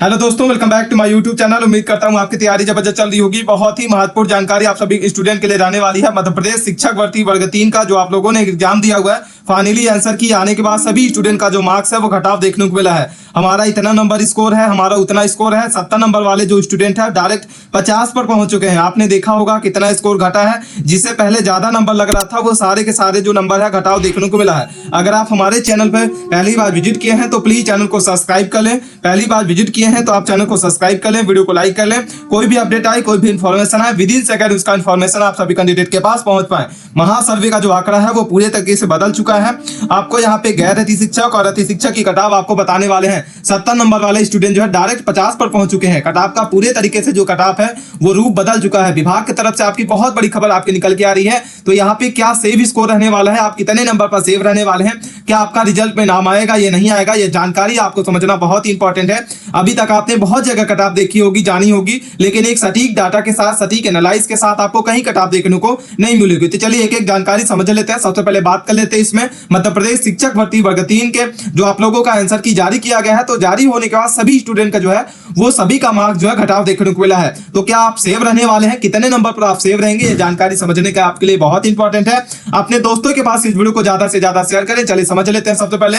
Hello दोस्तों, welcome back to my YouTube channel. उम्मीद करता हूं आपकी तैयारी जबरदस्त चल रही होगी। बहुत ही महत्वपूर्ण जानकारी आप सभी स्टूडेंट के लिए रहने वाली है। मध्य प्रदेश शिक्षक भर्ती वर्ग 3 का जो आप लोगों ने एग्जाम दिया हुआ है, फाइनली आंसर की आने के बाद सभी स्टूडेंट का जो मार्क्स है वो घटाव देखने को मिला है। हमारा इतना नंबर स्कोर है, हमारा उतना स्कोर है। 70 नंबर वाले जो स्टूडेंट है डायरेक्ट 50 पर पहुंच चुके हैं। आपने देखा होगा कितना स्कोर घटा है। जिससे पहले ज्यादा नंबर लग रहा था वो सारे के सारे जो नंबर है घटाव देखने को मिला है। अगर आप हमारे चैनल पर पहली बार विजिट किए हैं तो प्लीज चैनल को सब्सक्राइब कर लें। पहली बार विजिट किए हैं तो आप चैनल को सब्सक्राइब कर लें, वीडियो को लाइक कर लें। कोई भी अपडेट आए, कोई भी इन्फॉर्मेशन आए, विद इन सेकंड उसका इन्फॉर्मेशन आप सभी कैंडिडेट के पास पहुंच पाए। महासर्वे का जो आंकड़ा है वो पूरे तरीके से बदल चुका है। आपको यहाँ पे गैर अति शिक्षक और अति शिक्षक की कटाव आपको बताने वाले हैं। 70 नंबर वाले स्टूडेंट जो है डायरेक्ट 50 पर पहुंच चुके हैं। कटाव का पूरे तरीके से जो कटाव है वो रूप बदल चुका है। विभाग की तरफ से आपकी बहुत बड़ी खबर आपकी निकल के आ रही है। तो यहाँ पे क्या सेव स्कोर रहने वाला है, आप कितने नंबर पर सेव रहने वाले हैं, क्या आपका रिजल्ट में नाम आएगा ये नहीं आएगा, ये जानकारी आपको समझना बहुत ही इंपॉर्टेंट है। अभी तक आपने बहुत जगह कटाव देखी होगी, जानी होगी, लेकिन एक सटीक डाटा के साथ, सटीक एनालाइज के साथ आपको कहीं कटाव देखने को नहीं मिलेगी। तो चलिए एक एक जानकारी समझ लेते हैं। सबसे पहले बात कर लेते हैं इसमें मध्य प्रदेश शिक्षक भर्ती वर्ग 3 के जो आप लोगों का आंसर की जारी किया गया है। तो जारी होने के बाद सभी स्टूडेंट का जो है वो सभी का मार्क्स जो है घटाव देखने को मिला है। तो क्या आप सेव रहने वाले हैं, कितने नंबर पर आप सेव रहेंगे, ये जानकारी समझने का आपके लिए बहुत इंपॉर्टेंट है। अपने दोस्तों के पास इस वीडियो को ज्यादा से ज्यादा शेयर करें। चलिए समझ लेते हैं। सबसे पहले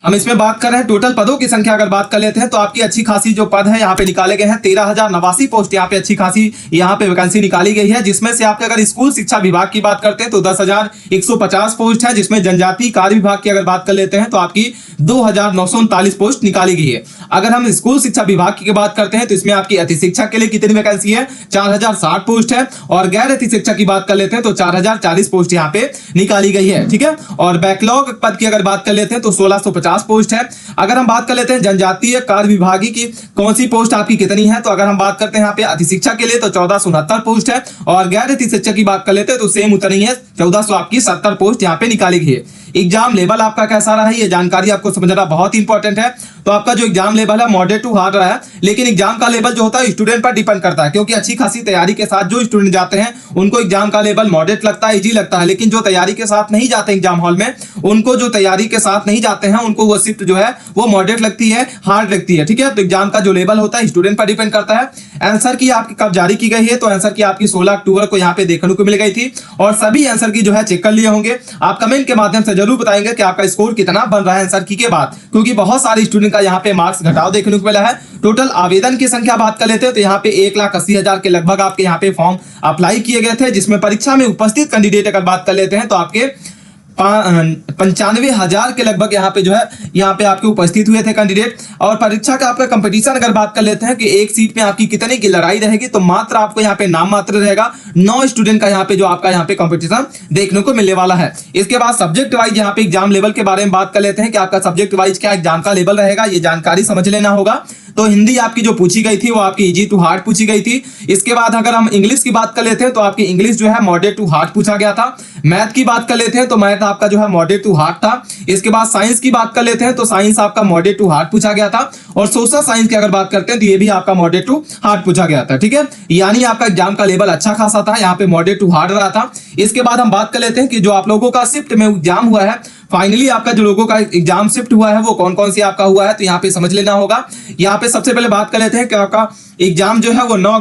हम इसमें बात कर रहे हैं टोटल पदों की संख्या। अगर बात कर लेते हैं तो आपकी अच्छी खासी जो पद है यहाँ पे निकाले गए हैं। 13,089 पोस्ट यहाँ पे अच्छी खासी यहाँ पे वैकेंसी निकाली गई है। जिसमें से आपके अगर स्कूल शिक्षा विभाग की बात करते हैं तो 10,150 पोस्ट है। जिसमें जनजातीय कार्य विभाग की अगर बात कर लेते हैं तो आपकी 2,939 पोस्ट निकाली गई है। अगर हम स्कूल शिक्षा विभाग की बात करते हैं तो इसमें आपकी अति शिक्षक के लिए कितनी वैकेंसी है, 4,060 पोस्ट है। और गैर अति शिक्षक की बात कर लेते हैं तो 4,040 पोस्ट यहाँ पे निकाली गई है। ठीक है। और बैकलॉग पद की अगर बात कर लेते हैं तो 1,650 पोस्ट है। अगर हम बात कर लेते हैं जनजातीय कार्य विभागी की कौन सी पोस्ट आपकी कितनी है, तो अगर हम बात करते हैं यहाँ पे अति शिक्षक के लिए तो 1,469 पोस्ट है। और गैर अति शिक्षक की बात कर लेते हैं तो सेम उतनी है, 1,470 पोस्ट यहाँ पे निकाली गई है। एग्जाम लेवल आपका कैसा रहा है ये जानकारी आपको समझना बहुत इंपॉर्टेंट है। तो आपका जो एग्जाम लेवल है मॉडरेट टू हार्ड रहा है। लेकिन एग्जाम का लेवल जो होता है स्टूडेंट पर डिपेंड करता है, क्योंकि अच्छी खासी तैयारी के साथ जो स्टूडेंट जाते हैं उनको एग्जाम का लेवल मॉडरेट लगता है, इजी लगता है। लेकिन जो तैयारी के साथ नहीं जाते एग्जाम हॉल में, उनको जो तैयारी के साथ नहीं जाते हैं उनको वो शिफ्ट जो है वो मॉडरेट लगती है, हार्ड लगती है। ठीक है। तो एग्जाम का जो लेवल होता है स्टूडेंट पर डिपेंड करता है। आंसर की आपकी कब जारी की गई है, तो आंसर की आपकी 16 अक्टूबर को यहाँ पे देखने को मिल गई थी। और सभी आंसर की जो है चेक कर लिए होंगे। आप कमेंट के माध्यम से जरूर बताएंगे कि आपका स्कोर कितना बन रहा है आंसर की के बाद, क्योंकि बहुत सारे स्टूडेंट का यहाँ पे मार्क्स घटाव देखने को मिला है। टोटल आवेदन की संख्या बात कर लेते हैं तो यहाँ पे 1,80,000 के लगभग आपके यहाँ पे फॉर्म अप्लाई किए गए थे। जिसमें परीक्षा में उपस्थित कैंडिडेट अगर बात कर लेते हैं तो आपके 95,000 के लगभग यहाँ पे जो है यहाँ पे आपके उपस्थित हुए थे कैंडिडेट। और परीक्षा का आपका कंपटीशन अगर बात कर लेते हैं कि एक सीट में आपकी कितने की लड़ाई रहेगी, तो मात्र आपको यहाँ पे नाम मात्र रहेगा 9 स्टूडेंट का यहाँ पे जो आपका यहाँ पे कंपटीशन देखने को मिलने वाला है। इसके बाद सब्जेक्ट वाइज यहाँ पे एग्जाम लेवल के बारे में बात कर लेते हैं कि आपका सब्जेक्ट वाइज क्या एग्जाम का लेवल रहेगा, ये जानकारी समझ लेना होगा। तो हिंदी आपकी जो पूछी गई थी वो आपकी इजी टू हार्ड पूछी गई थी। इसके बाद अगर हम इंग्लिश की बात कर लेते हैं तो आपकी इंग्लिश जो है मॉडरेट टू हार्ड पूछा गया था। मैथ की बात कर लेते हैं तो मैथ आपका जो है मॉडरेट टू हार्ड था। इसके बाद साइंस की बात कर लेते हैं तो साइंस आपका मॉडरेट टू हार्ड पूछा गया था। और सोशल साइंस की अगर बात करते हैं तो ये भी आपका मॉडरेट टू हार्ड पूछा गया था। ठीक है। यानी आपका एग्जाम का लेवल अच्छा खासा था, यहाँ पे मॉडरेट टू हार्ड रहा था। इसके बाद हम बात कर लेते हैं कि जो आप लोगों का शिफ्ट में एग्जाम हुआ है, फाइनली आपका जो लोगों का एग्जाम शिफ्ट हुआ है वो कौन कौन सी आपका हुआ है, तो यहाँ पे समझ लेना होगा। यहाँ पे सबसे पहले बात कर लेते हैं कि आपका एग्जाम जो है वो 9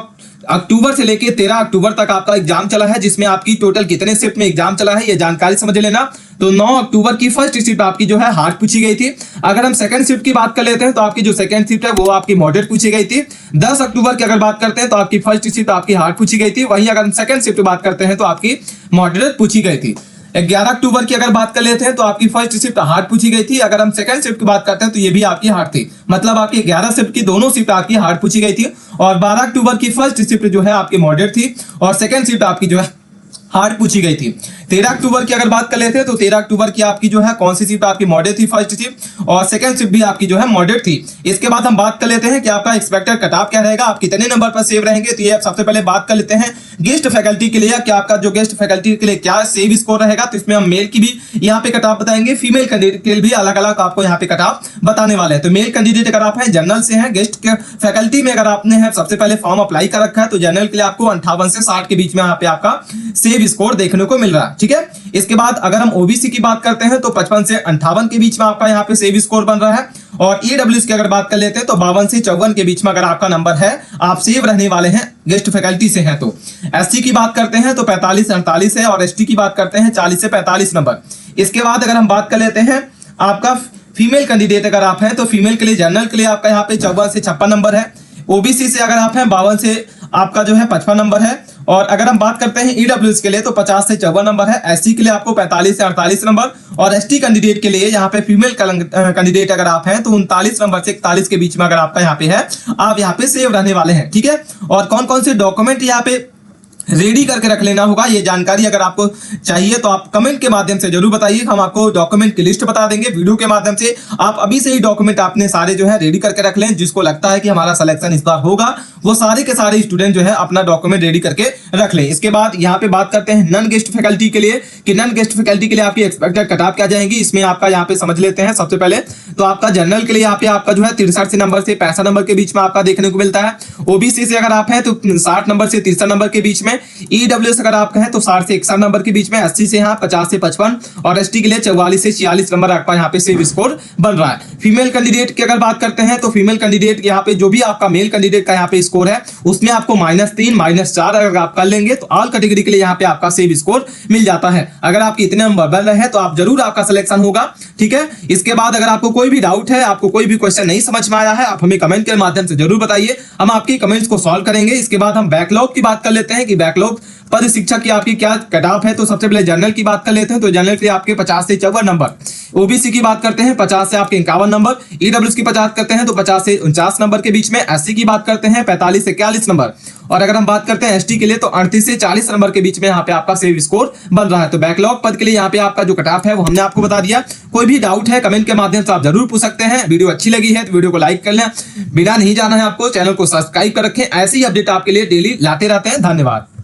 अक्टूबर से लेके 13 अक्टूबर तक आपका एग्जाम चला है। जिसमें आपकी टोटल कितने शिफ्ट में एग्जाम चला है ये जानकारी समझ लेना। तो 9 अक्टूबर की फर्स्ट शिफ्ट आपकी जो है हार्ड पूछी गई थी। अगर हम सेकंड शिफ्ट की बात कर लेते हैं तो आपकी जो सेकंड शिफ्ट है वो आपकी मॉडरेट पूछी गई थी। 10 अक्टूबर की अगर बात करते हैं तो आपकी फर्स्ट शिफ्ट आपकी हार्ड पूछी गई थी। वहीं अगर हम सेकंड शिफ्ट बात करते हैं तो आपकी मॉडरेट पूछी गई थी। 11 अक्टूबर की अगर बात कर लेते हैं तो आपकी फर्स्ट शिफ्ट हार्ड पूछी गई थी। अगर हम सेकंड शिफ्ट की बात करते हैं तो ये भी आपकी हार्ड थी। मतलब आपकी 11 शिफ्ट की दोनों शिफ्ट आपकी हार्ड पूछी गई थी। और 12 अक्टूबर की फर्स्ट शिफ्ट जो है आपकी मॉडरेट थी और सेकंड शिफ्ट आपकी जो है हार्ड पूछी गई थी। 13 अक्टूबर की अगर बात कर लेते हैं तो 13 अक्टूबर की आपकी जो है कौन सी शिफ्ट आपकी मॉडरेट थी, फर्स्ट शिफ्ट, और सेकंड शिफ्ट भी आपकी जो है मॉडरेट थी। इसके बाद हम बात कर लेते हैं कि आपका एक्सपेक्टेड कटऑफ क्या रहेगा, आप कितने नंबर पर सेव रहेंगे। तो ये आप सबसे पहले बात कर लेते हैं गेस्ट फैकल्टी के लिए कि आपका जो गेस्ट फैकल्टी के लिए क्या सेव स्कोर रहेगा। तो इसमें हम मेल की भी यहाँ पे कटऑफ बताएंगे, फीमेल कैंडिडेट के लिए भी अलग अलग आपको यहाँ पे कटऑफ बताने वाले हैं। तो मेल कैंडिडेट अगर आप हैं जनरल से हैं, गेस्ट फैकल्टी में अगर आपने है सबसे पहले फॉर्म अप्लाई कर रखा है तो जनरल के लिए आपको 58 से 60 के बीच में यहाँ पे आपका सेव स्कोर देखने को मिल रहा है। ठीक है। इसके बाद अगर हम ओबीसी की बात करते हैं तो 55 से 58 के बीच में आपका यहाँ पे सेव स्कोर बन रहा है। और ईडब्ल्यूएस की अगर बात कर लेते हैं तो 52 से 54 के बीच में अगर आपका नंबर है, आप सेव रहने वाले हैं गेस्ट फैकल्टी से हैं। तो एससी की बात करते हैं तो 45 से 48 है और एसटी की बात करते हैं 40 से 45 नंबर। इसके बाद अगर हम बात कर लेते हैं आपका फीमेल कैंडिडेट अगर आप हैं तो फीमेल के लिए जनरल के लिए आपका यहाँ पे 54 से 56 नंबर है। ओबीसी से अगर आप हैं 52 से आपका जो है 55 नंबर है। और अगर हम बात करते हैं ईडब्ल्यूएस के लिए तो 50 से 54 नंबर है। एससी के लिए आपको 45 से 48 नंबर और एसटी कैंडिडेट के लिए यहाँ पे फीमेल कैंडिडेट अगर आप हैं तो 39 नंबर से 41 के बीच में अगर आपका यहाँ पे है, आप यहाँ पे सेव रहने वाले हैं, ठीक है। और कौन कौन से डॉक्यूमेंट यहाँ पे रेडी करके रख लेना होगा, ये जानकारी अगर आपको चाहिए तो आप कमेंट के माध्यम से जरूर बताइए, हम आपको डॉक्यूमेंट की लिस्ट बता देंगे वीडियो के माध्यम से। आप अभी से ही डॉक्यूमेंट आपने सारे जो है रेडी करके रख लें, जिसको लगता है कि हमारा सिलेक्शन इस बार होगा वो सारे के सारे स्टूडेंट जो है अपना डॉक्यूमेंट रेडी करके रख लें। इसके बाद यहाँ पे बात करते हैं नॉन गेस्ट फैकल्टी के लिए कि नॉन गेस्ट फैकल्टी के लिए आपकी एक्सपेक्टेड कट ऑफ क्या जाएंगी, इसमें आपका यहाँ पे समझ लेते हैं। सबसे पहले तो आपका जनरल के लिए यहाँ पे आपका जो है 63 नंबर से 65 नंबर के बीच में आपका देखने को मिलता है। ओबीसी से अगर आप हैं तो 60 नंबर से 63 नंबर के बीच में। ईडब्ल्यूएस अगर आप हैं तो 60 से 61 नंबर के बीच में। एससी से यहाँ 50 से 55 और एसटी के लिए 44 से 46 नंबर आपका यहाँ पे सेव स्कोर बन रहा है। फीमेल कैंडिडेट की अगर बात करते हैं तो फीमेल कैंडिडेट यहाँ पे जो भी आपका मेल कैंडिडेट का यहाँ पे स्कोर है उसमें आपको -3 -4 अगर आप कर लेंगे तो ऑल कैटेगरी के लिए यहाँ पे आपका सेव स्कोर मिल जाता है। अगर आपके इतने नंबर बन रहे हैं तो आप जरूर आपका सिलेक्शन होगा, ठीक है। इसके बाद अगर आपको कोई भी डाउट है, आपको कोई भी क्वेश्चन नहीं समझ में आया है, आप हमें कमेंट के माध्यम से जरूर बताइए, हम आपकी कमेंट्स को सॉल्व करेंगे। इसके बाद हम बैकलॉग की बात कर लेते हैं कि बैकलॉग पद शिक्षक की आपकी क्या कट ऑफ है। तो सबसे पहले जनरल की बात कर लेते हैं तो जनरल के आपके 50 से 54 नंबर। ओबीसी की बात करते हैं 50 से आपके 51 नंबर। ईडब्ल्यूएस की 50 करते हैं तो 50 से 49 नंबर के बीच में। एससी की बात करते हैं 45 से 41 नंबर। और अगर हम बात करते हैं एसटी के लिए तो 38 से 40 नंबर के बीच में यहाँ पे आपका सेव स्कोर बन रहा है। तो बैकलॉग पद के लिए यहाँ पे आपका जो कट ऑफ है वो हमने आपको बता दिया। कोई भी डाउट है कमेंट के माध्यम से आप जरूर पूछ सकते हैं। वीडियो अच्छी लगी है तो वीडियो को लाइक कर लें। बिना नहीं जाना है आपको, चैनल को सब्सक्राइब कर रखें। ऐसी अपडेट आपके लिए डेली लाते रहते हैं। धन्यवाद।